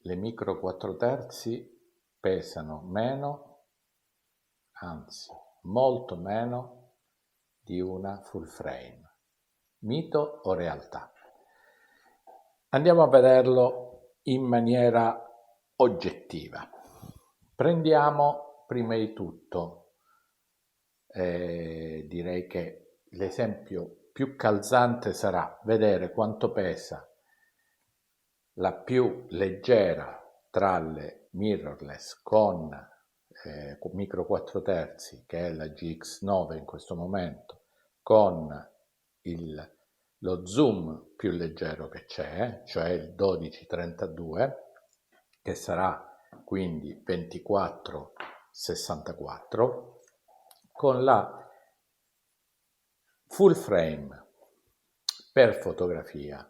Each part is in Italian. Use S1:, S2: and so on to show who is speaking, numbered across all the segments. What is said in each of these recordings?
S1: le micro 4 terzi pesano meno, anzi molto meno di una full frame. Mito o realtà? Andiamo a vederlo in maniera oggettiva. Prendiamo prima di tutto, direi che l'esempio più calzante sarà vedere quanto pesa la più leggera tra le mirrorless con micro 4 terzi, che è la GX9 in questo momento, con lo zoom più leggero che c'è, cioè il 12-32, che sarà quindi 24-64, con la full frame per fotografia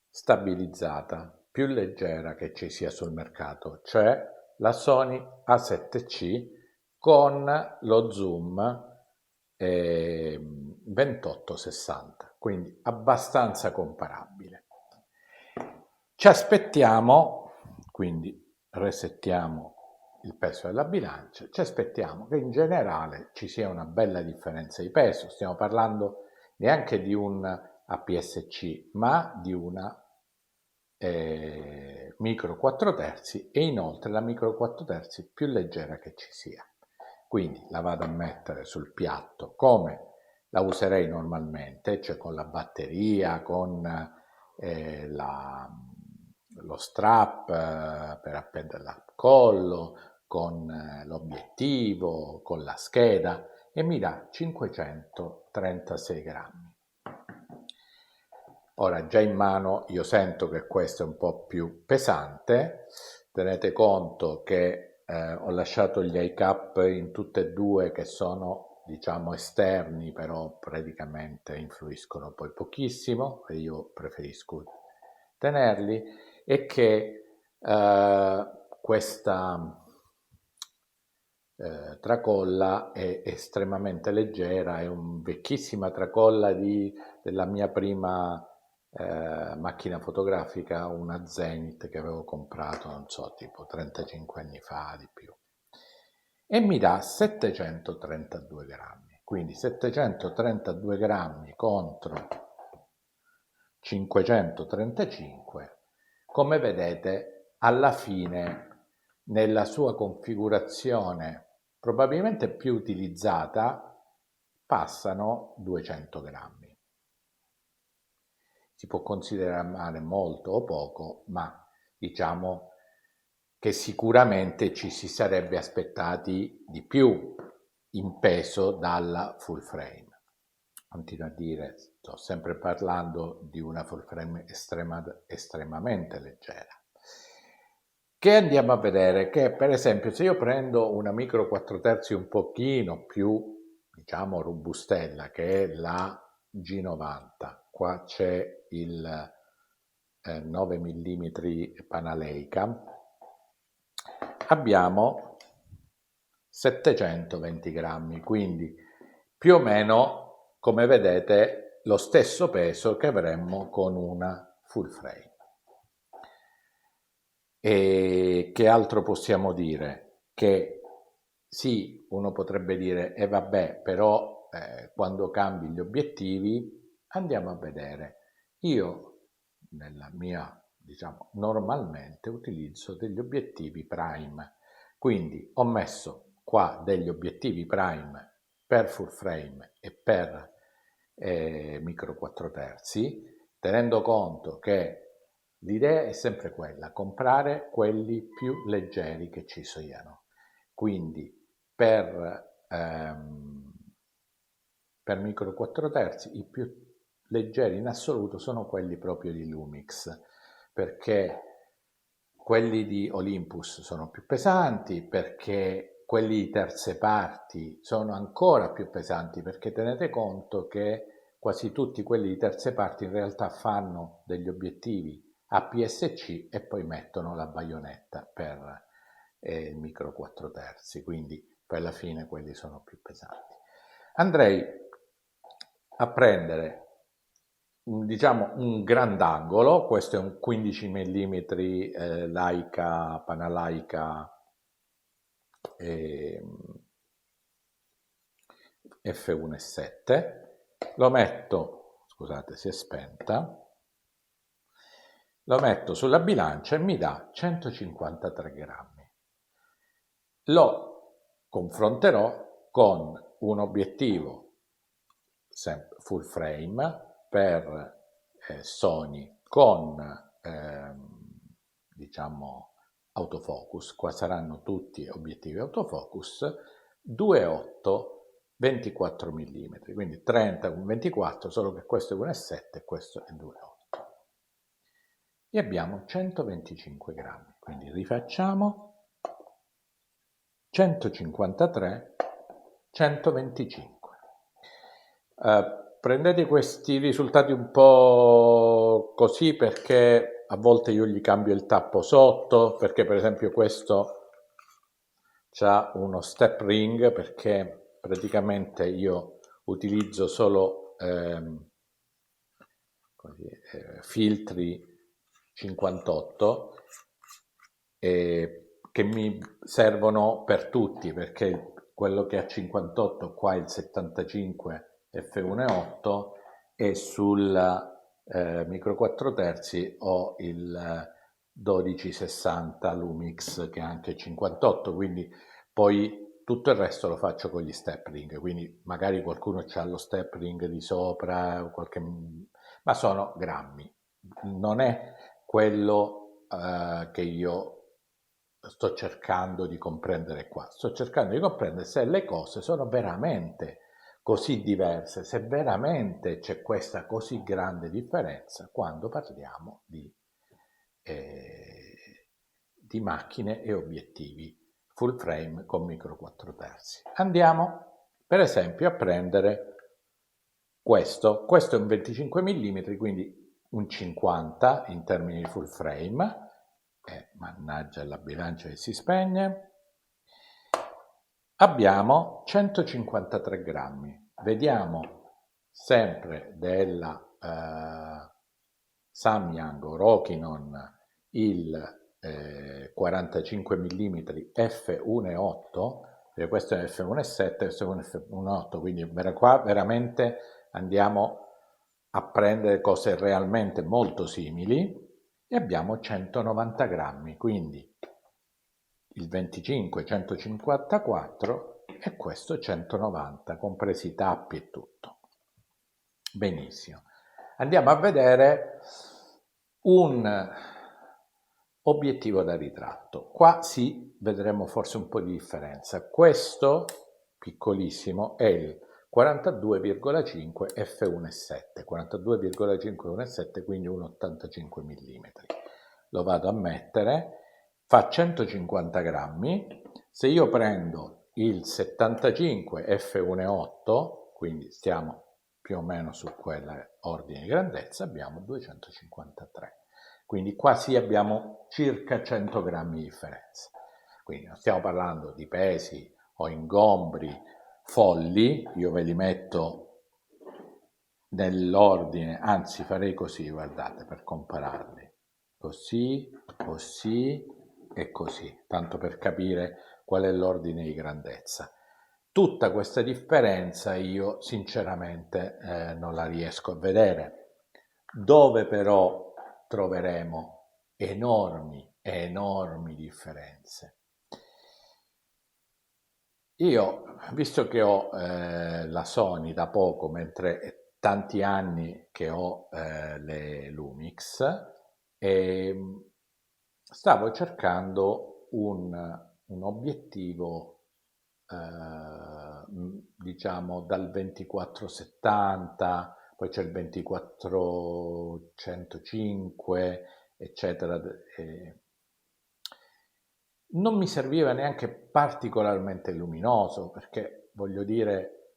S1: stabilizzata più leggera che ci sia sul mercato, cioè la Sony A7C con lo zoom 28-60, quindi abbastanza comparabile. Ci aspettiamo, quindi resettiamo il peso della bilancia, ci aspettiamo che in generale ci sia una bella differenza di peso, stiamo parlando neanche di un APS-C, ma di una micro 4 terzi e inoltre la micro 4 terzi più leggera che ci sia. Quindi la vado a mettere sul piatto come la userei normalmente, cioè con la batteria, con lo strap per appenderla al collo, con l'obiettivo, con la scheda, e mi dà 536 grammi. Ora già in mano io sento che questo è un po' più pesante, tenete conto che ho lasciato gli iCap in tutte e due, che sono diciamo esterni, però praticamente influiscono poi pochissimo e io preferisco tenerli, e che questa tracolla è estremamente leggera, è una vecchissima tracolla della mia prima macchina fotografica, una Zenith che avevo comprato, non so, tipo 35 anni fa, di più, e mi dà 732 grammi, quindi 732 grammi contro 535, come vedete alla fine nella sua configurazione probabilmente più utilizzata passano 200 grammi. Si può considerare molto o poco, ma diciamo che sicuramente ci si sarebbe aspettati di più in peso dalla full frame. Continuo a dire, sto sempre parlando di una full frame estremamente leggera. Che andiamo a vedere che, per esempio, se io prendo una micro 4 terzi un pochino più, diciamo, robustella, che è la G90, qua c'è il 9 mm Panaleica, abbiamo 720 grammi, quindi più o meno, come vedete, lo stesso peso che avremmo con una full frame. E che altro possiamo dire? Che sì, uno potrebbe dire, e vabbè, però quando cambi gli obiettivi, andiamo a vedere. Io, nella mia, diciamo, normalmente utilizzo degli obiettivi prime, quindi ho messo qua degli obiettivi prime per full frame e per micro 4 terzi, tenendo conto che l'idea è sempre quella, comprare quelli più leggeri che ci siano. Quindi per micro 4 terzi i più leggeri in assoluto sono quelli proprio di Lumix, perché quelli di Olympus sono più pesanti, perché quelli di terze parti sono ancora più pesanti, perché tenete conto che quasi tutti quelli di terze parti in realtà fanno degli obiettivi APS-C e poi mettono la baionetta per il micro 4 terzi, quindi poi alla fine quelli sono più pesanti. Andrei a prendere diciamo un grandangolo, questo è un 15 mm Leica, Panalaica f1.7, lo metto, scusate si è spenta, lo metto sulla bilancia e mi dà 153 grammi. Lo confronterò con un obiettivo full frame per Sony con diciamo autofocus, qua saranno tutti obiettivi autofocus, 2.8 24 mm, quindi 30 con 24, solo che questo è 1.7 e questo è 2.8. E abbiamo 125 grammi, quindi rifacciamo 153, 125. Prendete questi risultati un po' così perché a volte io gli cambio il tappo sotto, perché per esempio questo c'ha uno step ring, perché praticamente io utilizzo solo filtri 58 che mi servono per tutti, perché quello che ha 58 qua è il 75 f1.8 e sul micro 4 terzi ho il 1260 Lumix che ha anche 58, quindi poi tutto il resto lo faccio con gli step ring, quindi magari qualcuno ha lo step ring di sopra, ma sono grammi, non è quello che io sto cercando di comprendere qua. Sto cercando di comprendere se le cose sono veramente così diverse, se veramente c'è questa così grande differenza quando parliamo di macchine e obiettivi full frame con micro 4 terzi. Andiamo per esempio a prendere questo è un 25 mm, quindi un 50 in termini di full frame, mannaggia la bilancia che si spegne, abbiamo 153 grammi, vediamo sempre della Samyang o Rokinon il 45 mm f1.8, perché questo è f1.7, questo è un f1.8, quindi qua veramente andiamo a prendere cose realmente molto simili e abbiamo 190 grammi, quindi il 25 154 e questo 190, compresi i tappi e tutto. Benissimo. Andiamo a vedere un obiettivo da ritratto. Qua sì, vedremo forse un po' di differenza. Questo piccolissimo è il 42,5 f1.7, 42,5 1.7, quindi un 85 mm. Lo vado a mettere, fa 150 grammi. Se io prendo il 75 f1.8, quindi stiamo più o meno su quell'ordine di grandezza, abbiamo 253. Quindi qua sì abbiamo circa 100 grammi di differenza. Quindi non stiamo parlando di pesi o ingombri folli, io ve li metto nell'ordine, anzi farei così, guardate, per compararli. Così, così e così, tanto per capire qual è l'ordine di grandezza. Tutta questa differenza io sinceramente non la riesco a vedere. Dove però troveremo enormi differenze. Io, visto che ho la Sony da poco, mentre è tanti anni che ho le Lumix, stavo cercando un obiettivo, diciamo, dal 24-70, poi c'è il 24-105, eccetera. Non mi serviva neanche particolarmente luminoso, perché voglio dire,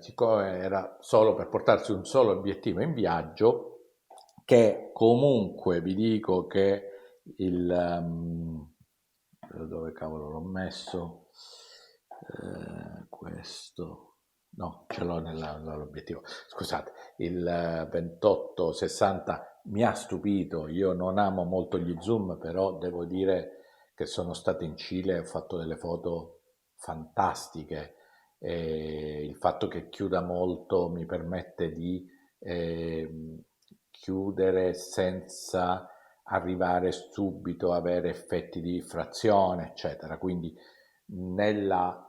S1: siccome era solo per portarsi un solo obiettivo in viaggio, che comunque vi dico che dove cavolo l'ho messo? Questo No, ce l'ho nell'obiettivo. Scusate, il 2860 mi ha stupito. Io non amo molto gli zoom, però devo dire che sono stato in Cile e ho fatto delle foto fantastiche. E il fatto che chiuda molto mi permette di chiudere senza arrivare subito a avere effetti di frazione, eccetera. Quindi nella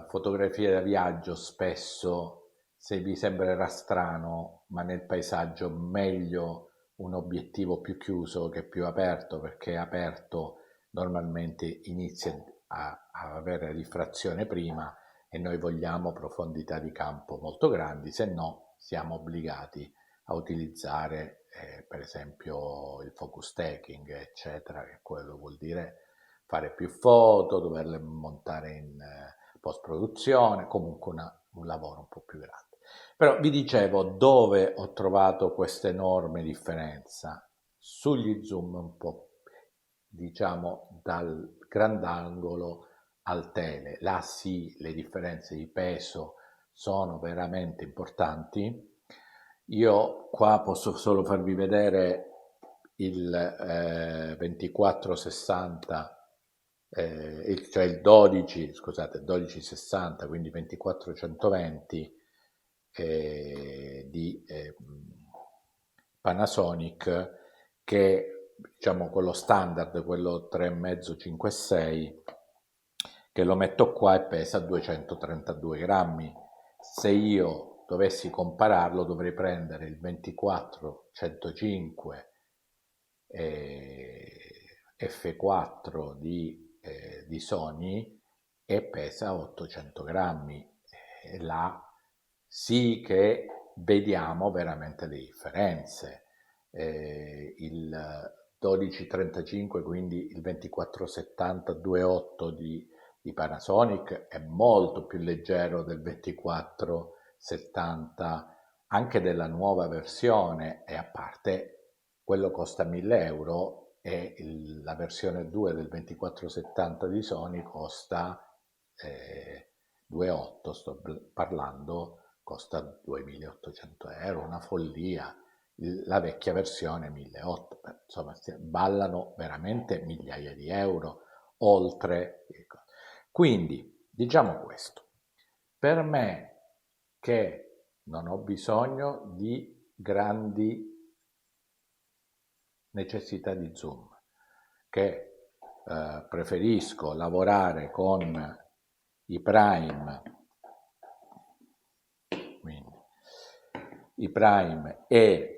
S1: fotografie da viaggio spesso, se vi sembrerà strano, ma nel paesaggio meglio un obiettivo più chiuso che più aperto, perché aperto normalmente inizia a avere rifrazione prima e noi vogliamo profondità di campo molto grandi, se no siamo obbligati a utilizzare per esempio il focus taking, eccetera, che quello vuol dire fare più foto, doverle montare in post-produzione, comunque un lavoro un po' più grande. Però vi dicevo dove ho trovato questa enorme differenza sugli zoom un po', diciamo, dal grandangolo al tele. Là sì, le differenze di peso sono veramente importanti. Io qua posso solo farvi vedere il 2460, cioè il 12, scusate, 1260, quindi 2420 di Panasonic, che diciamo quello standard, quello 3,5 5,6, che lo metto qua e pesa 232 grammi. Se io dovessi compararlo dovrei prendere il 24 105 F4 di Sony e pesa 800 grammi. E là sì che vediamo veramente le differenze. Il 1235, quindi il 2470 2.8 di Panasonic è molto più leggero del 2470 anche della nuova versione, e a parte quello costa 1000 euro e la versione 2 del 2470 di Sony costa 2.8, sto parlando, costa 2.800 euro, una follia. La vecchia versione 1.800, insomma ballano veramente migliaia di euro oltre. Quindi diciamo questo, per me che non ho bisogno di grandi necessità di zoom, che preferisco lavorare con i prime, quindi i prime, e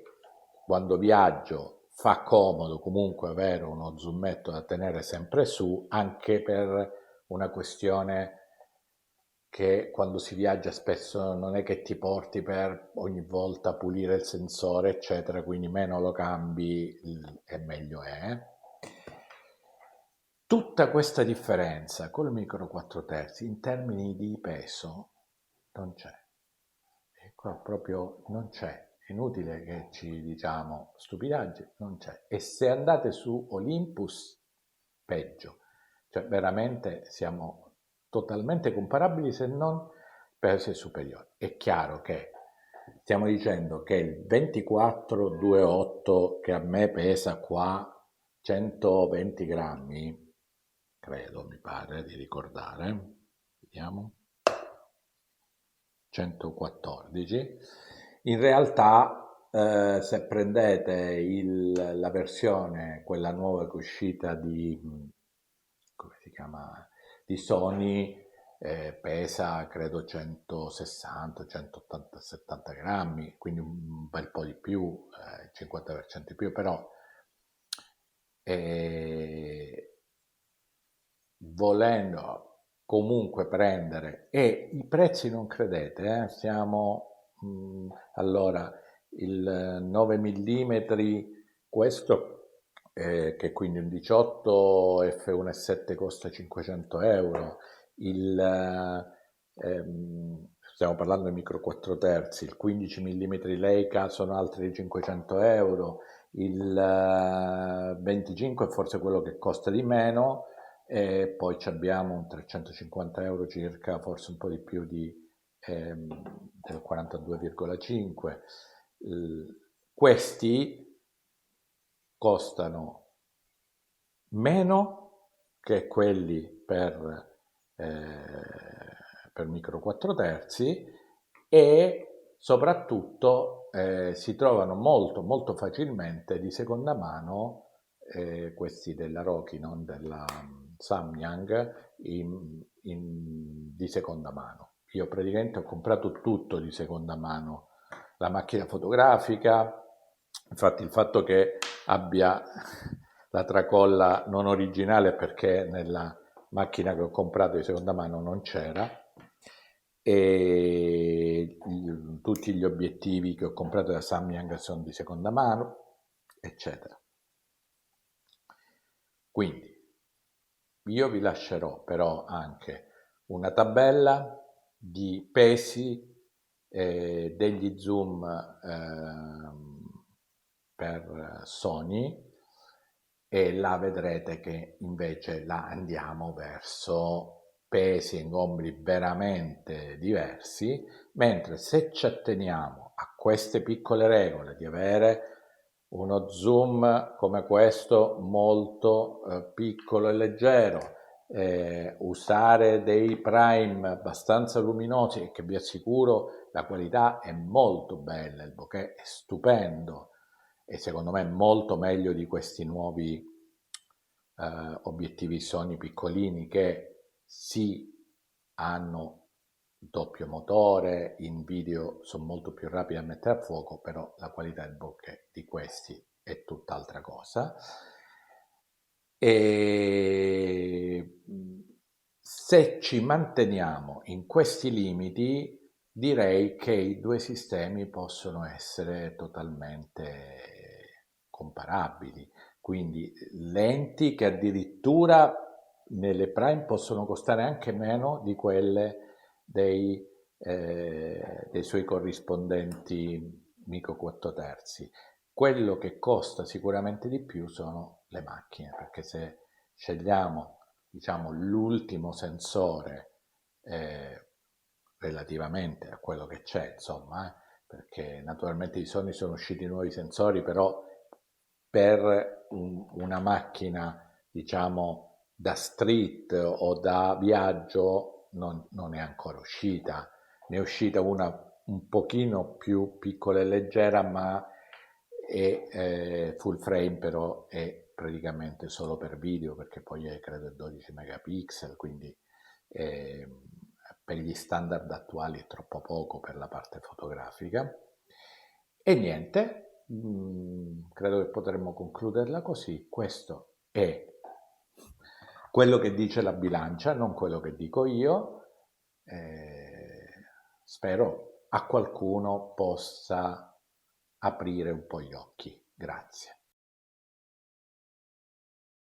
S1: quando viaggio fa comodo comunque avere uno zoometto da tenere sempre su, anche per una questione che quando si viaggia spesso non è che ti porti per ogni volta pulire il sensore, eccetera, quindi meno lo cambi e meglio è. Tutta questa differenza col micro 4 terzi in termini di peso non c'è. E qua proprio non c'è. È inutile che ci diciamo stupidaggini, non c'è. E se andate su Olympus, peggio. Cioè veramente siamo totalmente comparabili, se non pesi superiori. È chiaro che stiamo dicendo che il 24-2.8 che a me pesa qua 120 grammi, credo, mi pare di ricordare, vediamo, 114, in realtà se prendete la versione, quella nuova che è uscita come si chiama, di Sony, pesa credo 160, 180, 70 grammi, quindi un bel po' di più, 50% di più, però volendo comunque prendere, e i prezzi non credete, siamo allora il 9 mm, questo che quindi un 18 f1.7 costa 500 euro, stiamo parlando di micro 4 terzi, il 15 mm Leica sono altri 500 euro, il 25 è forse quello che costa di meno, e poi abbiamo un 350 euro circa, forse un po' di più del 42,5. Questi costano meno che quelli per micro 4 terzi e soprattutto si trovano molto facilmente di seconda mano, questi della Roki, non della Samyang, di seconda mano. Io praticamente ho comprato tutto di seconda mano, la macchina fotografica, infatti il fatto che abbia la tracolla non originale perché nella macchina che ho comprato di seconda mano non c'era, e tutti gli obiettivi che ho comprato da Samyang sono di seconda mano, eccetera. Quindi io vi lascerò però anche una tabella di pesi degli zoom per Sony, e là vedrete che invece là andiamo verso pesi e ingombri veramente diversi, mentre se ci atteniamo a queste piccole regole di avere uno zoom come questo molto piccolo e leggero, usare dei prime abbastanza luminosi, e che vi assicuro la qualità è molto bella, il bokeh è stupendo e secondo me molto meglio di questi nuovi obiettivi Sony piccolini che sì hanno doppio motore, in video sono molto più rapidi a mettere a fuoco, però la qualità del bokeh di questi è tutt'altra cosa. E se ci manteniamo in questi limiti, direi che i due sistemi possono essere totalmente comparabili, quindi lenti che addirittura nelle prime possono costare anche meno di quelle dei suoi corrispondenti micro 4 terzi. Quello che costa sicuramente di più sono le macchine, perché se scegliamo, diciamo, l'ultimo sensore relativamente a quello che c'è, insomma, perché naturalmente di Sony sono usciti nuovi sensori, però per una macchina, diciamo, da street o da viaggio non è ancora uscita. Ne è uscita una un pochino più piccola e leggera, ma è full frame, però è praticamente solo per video, perché poi è credo 12 megapixel, quindi per gli standard attuali è troppo poco per la parte fotografica. E niente, credo che potremmo concluderla così. Questo è quello che dice la bilancia, non quello che dico io. Spero a qualcuno possa aprire un po' gli occhi. Grazie.